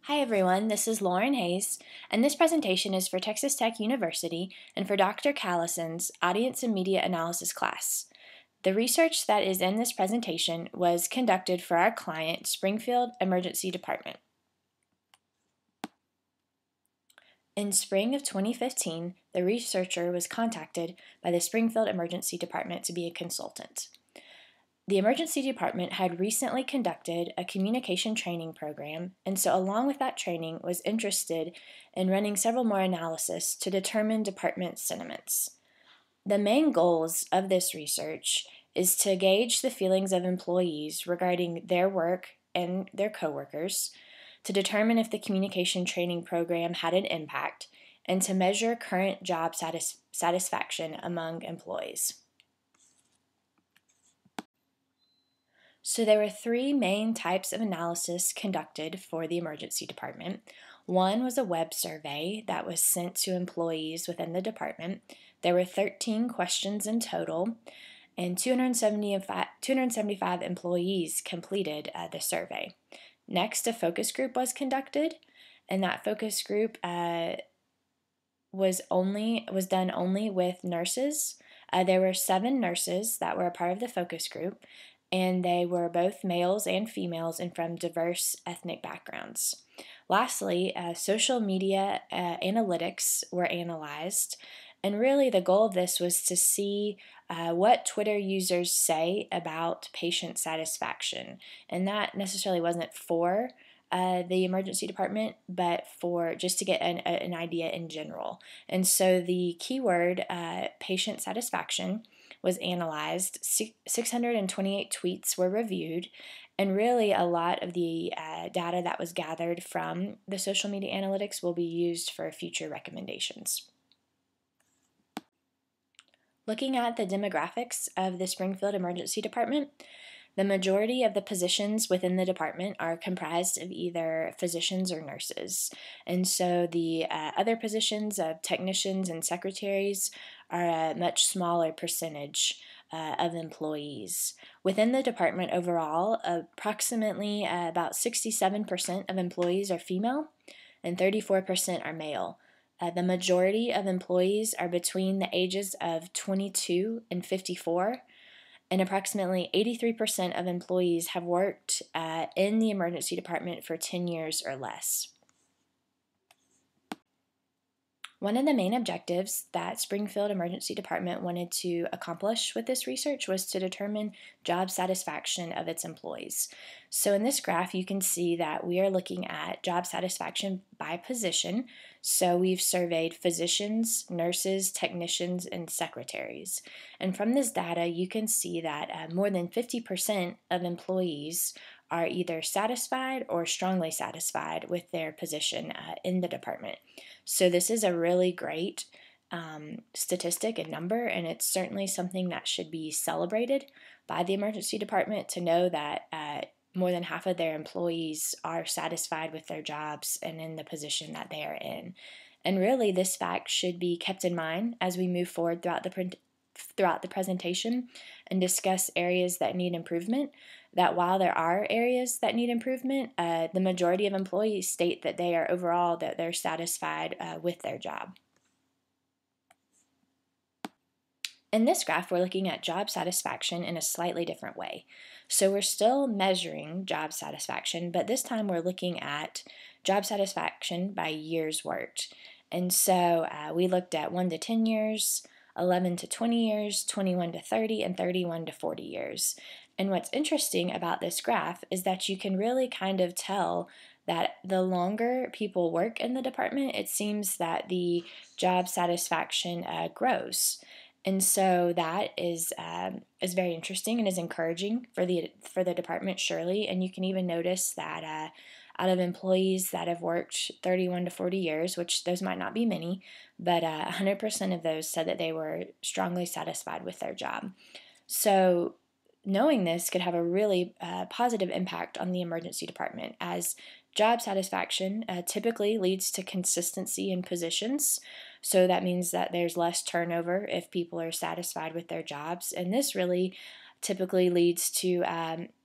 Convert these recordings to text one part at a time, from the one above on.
Hi everyone, this is Lauren Hayes, and this presentation is for Texas Tech University and for Dr. Callison's Audience and Media Analysis class. The research that is in this presentation was conducted for our client, Springfield Emergency Department. In spring of 2015, the researcher was contacted by the Springfield Emergency Department to be a consultant. The emergency department had recently conducted a communication training program, and so along with that training was interested in running several more analyses to determine department sentiments. The main goals of this research is to gauge the feelings of employees regarding their work and their coworkers, to determine if the communication training program had an impact, and to measure current job satisfaction among employees. So there were three main types of analysis conducted for the emergency department. One was a web survey that was sent to employees within the department. There were 13 questions in total, and 275 employees completed the survey. Next, a focus group was conducted, and that focus group was done only with nurses. There were 7 nurses that were a part of the focus group, and they were both males and females and from diverse ethnic backgrounds. Lastly, social media analytics were analyzed, and really the goal of this was to see what Twitter users say about patient satisfaction, and that necessarily wasn't for the emergency department, but for just to get an idea in general. And so the keyword patient satisfaction was analyzed, 628 tweets were reviewed, and really a lot of the data that was gathered from the social media analytics will be used for future recommendations. Looking at the demographics of the Springfield Emergency Department, the majority of the positions within the department are comprised of either physicians or nurses. And so the other positions of technicians and secretaries are a much smaller percentage of employees. Within the department overall, approximately about 67% of employees are female and 34% are male. The majority of employees are between the ages of 22 and 54. And approximately 83% of employees have worked in the emergency department for 10 years or less. One of the main objectives that Springfield Emergency Department wanted to accomplish with this research was to determine job satisfaction of its employees. So in this graph, you can see that we are looking at job satisfaction by position. So we've surveyed physicians, nurses, technicians, and secretaries. And from this data, you can see that more than 50% of employees are either satisfied or strongly satisfied with their position in the department. So this is a really great statistic and number, and it's certainly something that should be celebrated by the emergency department to know that more than half of their employees are satisfied with their jobs and in the position that they are in. And really, this fact should be kept in mind as we move forward throughout the presentation and discuss areas that need improvement, that while there are areas that need improvement, the majority of employees state that they are overall that they're satisfied with their job. In this graph, we're looking at job satisfaction in a slightly different way. So we're still measuring job satisfaction, but this time we're looking at job satisfaction by years worked. And so we looked at 1 to 10 years, 11 to 20 years, 21 to 30, and 31 to 40 years. And what's interesting about this graph is that you can really kind of tell that the longer people work in the department, it seems that the job satisfaction grows. And so that is very interesting and is encouraging for the department, surely. And you can even notice that out of employees that have worked 31 to 40 years, which those might not be many, but 100% of those said that they were strongly satisfied with their job. So knowing this could have a really positive impact on the emergency department, as job satisfaction typically leads to consistency in positions. So that means that there's less turnover if people are satisfied with their jobs. And this really typically leads to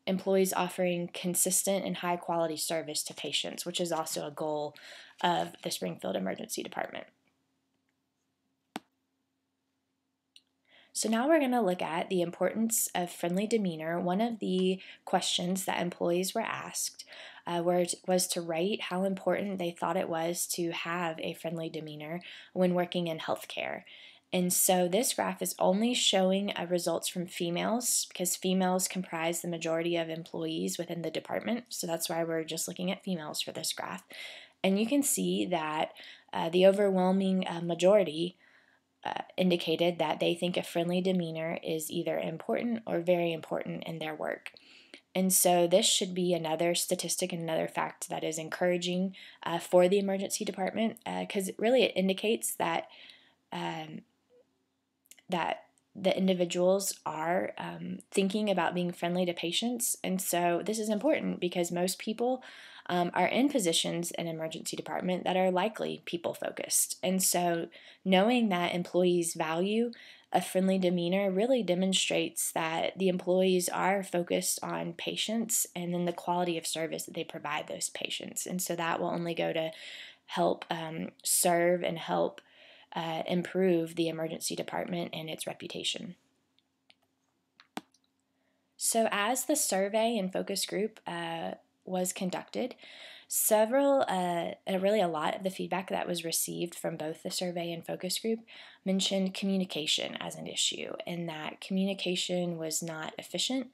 employees offering consistent and high quality service to patients, which is also a goal of the Springfield Emergency Department. So now we're going to look at the importance of friendly demeanor. One of the questions that employees were asked was to rate how important they thought it was to have a friendly demeanor when working in healthcare. And so this graph is only showing results from females because females comprise the majority of employees within the department. So that's why we're just looking at females for this graph. And you can see that the overwhelming majority indicated that they think a friendly demeanor is either important or very important in their work. And so this should be another statistic and another fact that is encouraging for the emergency department because really it indicates that that the individuals are thinking about being friendly to patients. And so this is important because most people are in positions in emergency department that are likely people focused. And so knowing that employees value a friendly demeanor really demonstrates that the employees are focused on patients and then the quality of service that they provide those patients. And so that will only go to help serve and help improve the emergency department and its reputation. So as the survey and focus group was conducted, really a lot of the feedback that was received from both the survey and focus group mentioned communication as an issue, and that communication was not efficient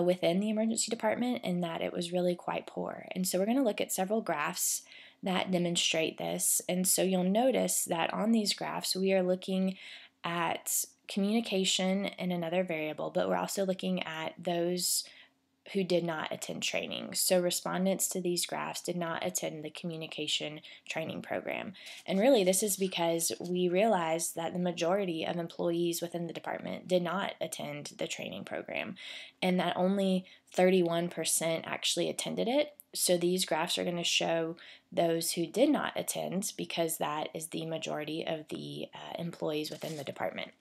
within the emergency department and that it was really quite poor. And so we're going to look at several graphs that demonstrate this. And so you'll notice that on these graphs we are looking at communication in another variable, but we're also looking at those who did not attend training. So respondents to these graphs did not attend the communication training program. And really this is because we realized that the majority of employees within the department did not attend the training program and that only 31% actually attended it. So these graphs are going to show those who did not attend because that is the majority of the employees within the department.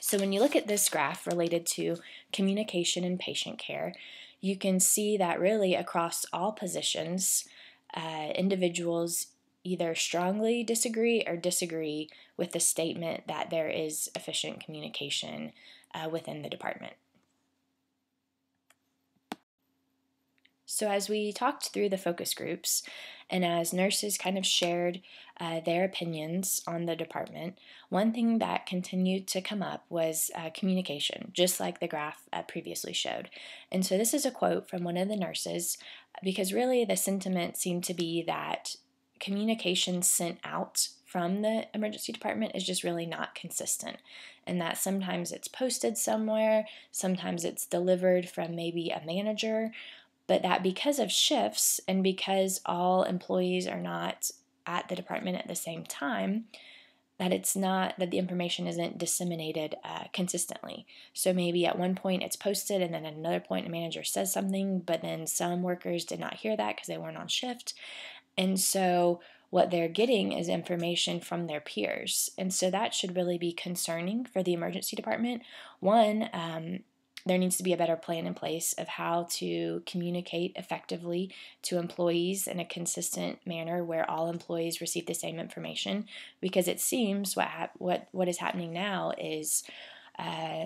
So when you look at this graph related to communication and patient care, you can see that really across all positions, individuals either strongly disagree or disagree with the statement that there is efficient communication within the department. So as we talked through the focus groups and as nurses kind of shared their opinions on the department, one thing that continued to come up was communication, just like the graph previously showed. And so this is a quote from one of the nurses because really the sentiment seemed to be that communication sent out from the emergency department is just really not consistent, and that sometimes it's posted somewhere, sometimes it's delivered from maybe a manager, but that because of shifts and because all employees are not at the department at the same time, that the information isn't disseminated consistently. So maybe at one point it's posted and then at another point a manager says something, but then some workers did not hear that because they weren't on shift. And so what they're getting is information from their peers. And so that should really be concerning for the emergency department. One, there needs to be a better plan in place of how to communicate effectively to employees in a consistent manner where all employees receive the same information, because it seems what is happening now is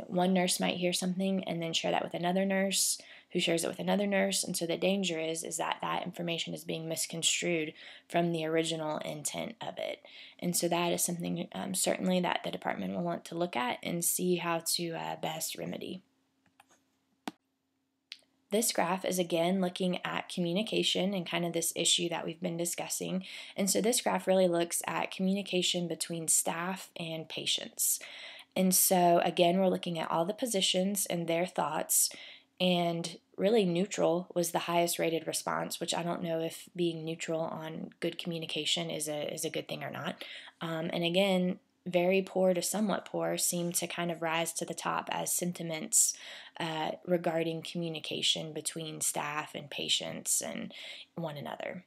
one nurse might hear something and then share that with another nurse who shares it with another nurse, and so the danger is that that information is being misconstrued from the original intent of it. And so that is something certainly that the department will want to look at and see how to best remedy. This graph is again looking at communication and kind of this issue that we've been discussing. And so this graph really looks at communication between staff and patients. And so again, we're looking at all the positions and their thoughts, and really neutral was the highest rated response, which I don't know if being neutral on good communication is a good thing or not. And again, very poor to somewhat poor seem to kind of rise to the top as sentiments regarding communication between staff and patients and one another.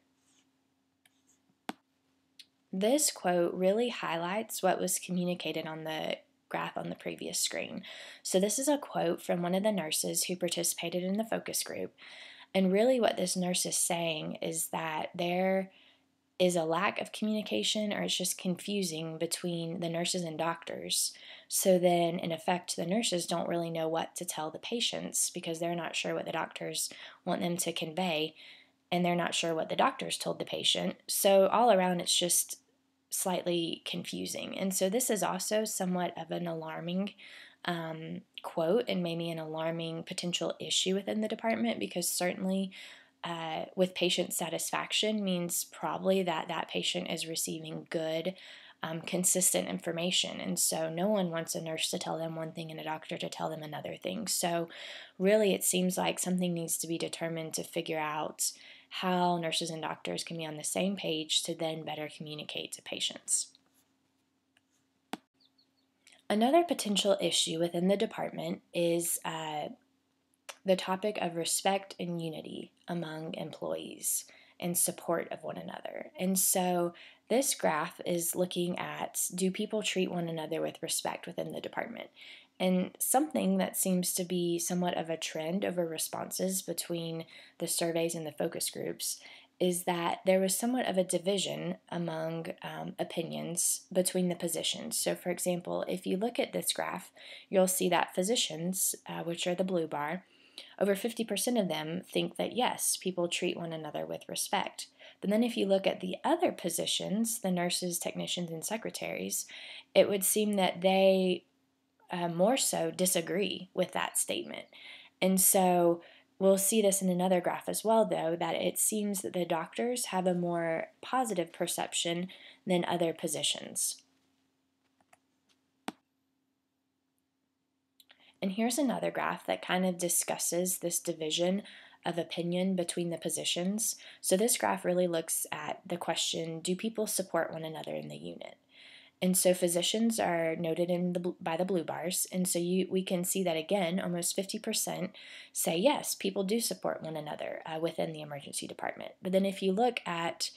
This quote really highlights what was communicated on the graph on the previous screen. So this is a quote from one of the nurses who participated in the focus group. And really what this nurse is saying is that there is a lack of communication, or it's just confusing between the nurses and doctors. So then, in effect, the nurses don't really know what to tell the patients because they're not sure what the doctors want them to convey, and they're not sure what the doctors told the patient. So all around, it's just slightly confusing. And so this is also somewhat of an alarming quote, and maybe an alarming potential issue within the department, because certainly with patient satisfaction means probably that that patient is receiving good, consistent information. And so no one wants a nurse to tell them one thing and a doctor to tell them another thing. So really it seems like something needs to be determined to figure out how nurses and doctors can be on the same page to then better communicate to patients. Another potential issue within the department is the topic of respect and unity among employees and support of one another. And so this graph is looking at, do people treat one another with respect within the department? And something that seems to be somewhat of a trend over responses between the surveys and the focus groups is that there was somewhat of a division among opinions between the positions. So for example, if you look at this graph, you'll see that physicians, which are the blue bar, over 50% of them think that yes, people treat one another with respect. But then if you look at the other positions, the nurses, technicians, and secretaries, it would seem that they more so disagree with that statement. And so we'll see this in another graph as well, though, that it seems that the doctors have a more positive perception than other positions. And here's another graph that kind of discusses this division of opinion between the positions. So this graph really looks at the question, do people support one another in the unit? And so physicians are noted by the blue bars, and so we can see that again, almost 50% say yes, people do support one another within the emergency department. But then if you look at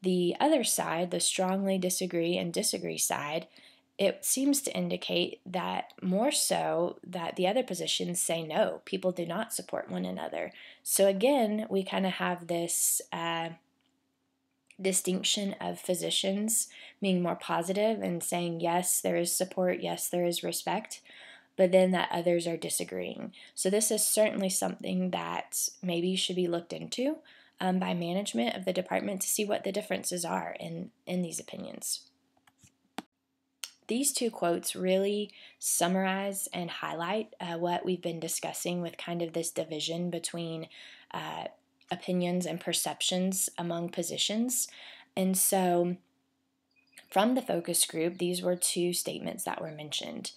the other side, the strongly disagree and disagree side, it seems to indicate that more so that the other positions say no, people do not support one another. So again, we kind of have this distinction of physicians being more positive and saying yes, there is support, yes, there is respect, but then that others are disagreeing. So this is certainly something that maybe should be looked into by management of the department to see what the differences are in these opinions. These two quotes really summarize and highlight what we've been discussing with kind of this division between opinions and perceptions among positions. And so from the focus group, these were two statements that were mentioned.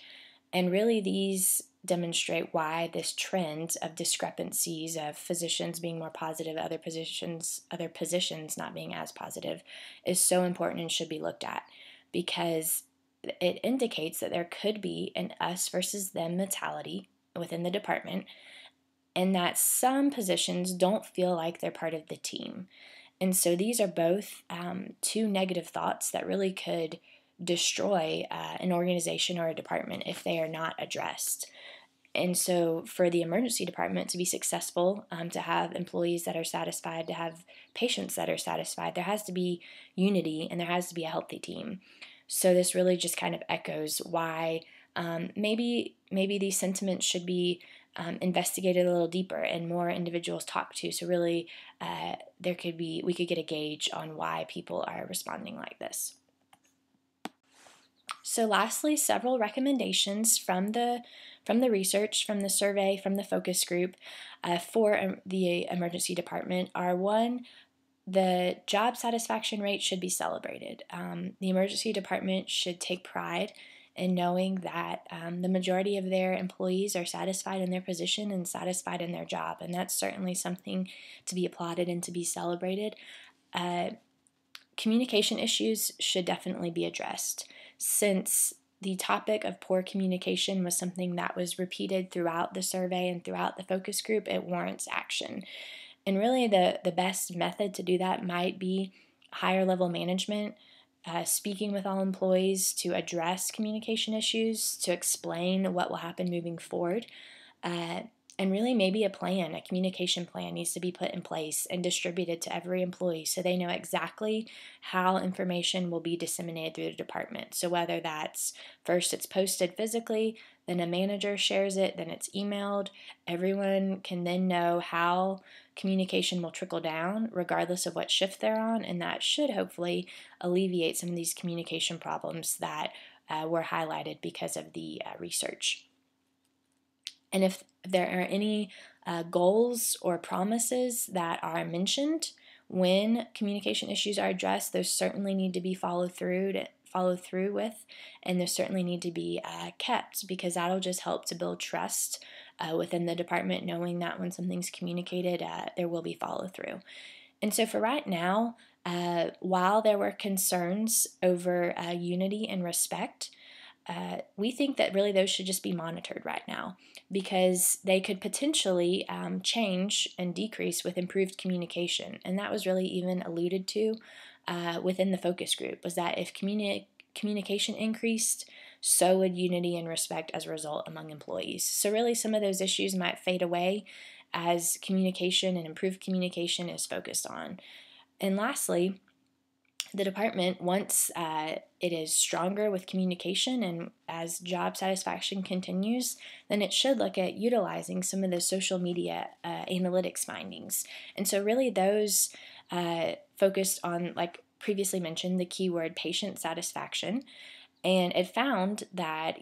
And really these demonstrate why this trend of discrepancies of physicians being more positive, other positions not being as positive is so important and should be looked at, because it indicates that there could be an us versus them mentality within the department, and that some positions don't feel like they're part of the team. And so these are both two negative thoughts that really could destroy an organization or a department if they are not addressed. And so for the emergency department to be successful, to have employees that are satisfied, to have patients that are satisfied, there has to be unity and there has to be a healthy team. So this really just kind of echoes why maybe these sentiments should be investigated a little deeper and more individuals talked to. So really, we could get a gauge on why people are responding like this. So lastly, several recommendations from the research, from the survey, from the focus group for the emergency department are: one, the job satisfaction rate should be celebrated. The emergency department should take pride in knowing that the majority of their employees are satisfied in their position and satisfied in their job, and that's certainly something to be applauded and to be celebrated. Communication issues should definitely be addressed. Since the topic of poor communication was something that was repeated throughout the survey and throughout the focus group, it warrants action. And really the best method to do that might be higher level management speaking with all employees to address communication issues, to explain what will happen moving forward. And really, maybe a communication plan needs to be put in place and distributed to every employee so they know exactly how information will be disseminated through the department. So, whether that's first it's posted physically, then a manager shares it, then it's emailed, everyone can then know how communication will trickle down regardless of what shift they're on, and that should hopefully alleviate some of these communication problems that were highlighted because of the research. And if there are any goals or promises that are mentioned when communication issues are addressed, those certainly need to be followed through with, and those certainly need to be kept, because that'll just help to build trust within the department, knowing that when something's communicated, there will be follow through. And so for right now, while there were concerns over unity and respect, we think that really those should just be monitored right now, because they could potentially change and decrease with improved communication. And that was really even alluded to within the focus group, was that if communication increased, so would unity and respect as a result among employees. So really some of those issues might fade away as communication and improved communication is focused on. And lastly, the department, once it is stronger with communication and as job satisfaction continues, then it should look at utilizing some of the social media analytics findings. And so really those focused on, like previously mentioned, the keyword patient satisfaction. And it found that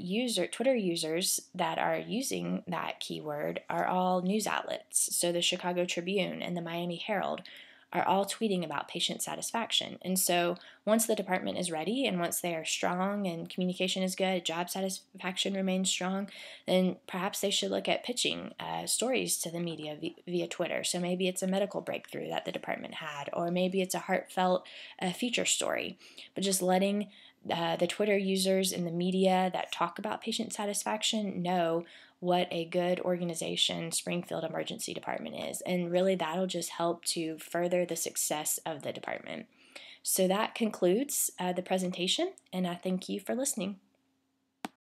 Twitter users that are using that keyword are all news outlets. So the Chicago Tribune and the Miami Herald are all tweeting about patient satisfaction. And so once the department is ready and once they are strong and communication is good, job satisfaction remains strong, then perhaps they should look at pitching stories to the media via Twitter. So maybe it's a medical breakthrough that the department had, or maybe it's a heartfelt feature story. But just letting the Twitter users and the media that talk about patient satisfaction know what a good organization Springfield Emergency Department is. And really that'll just help to further the success of the department. So that concludes the presentation, and I thank you for listening.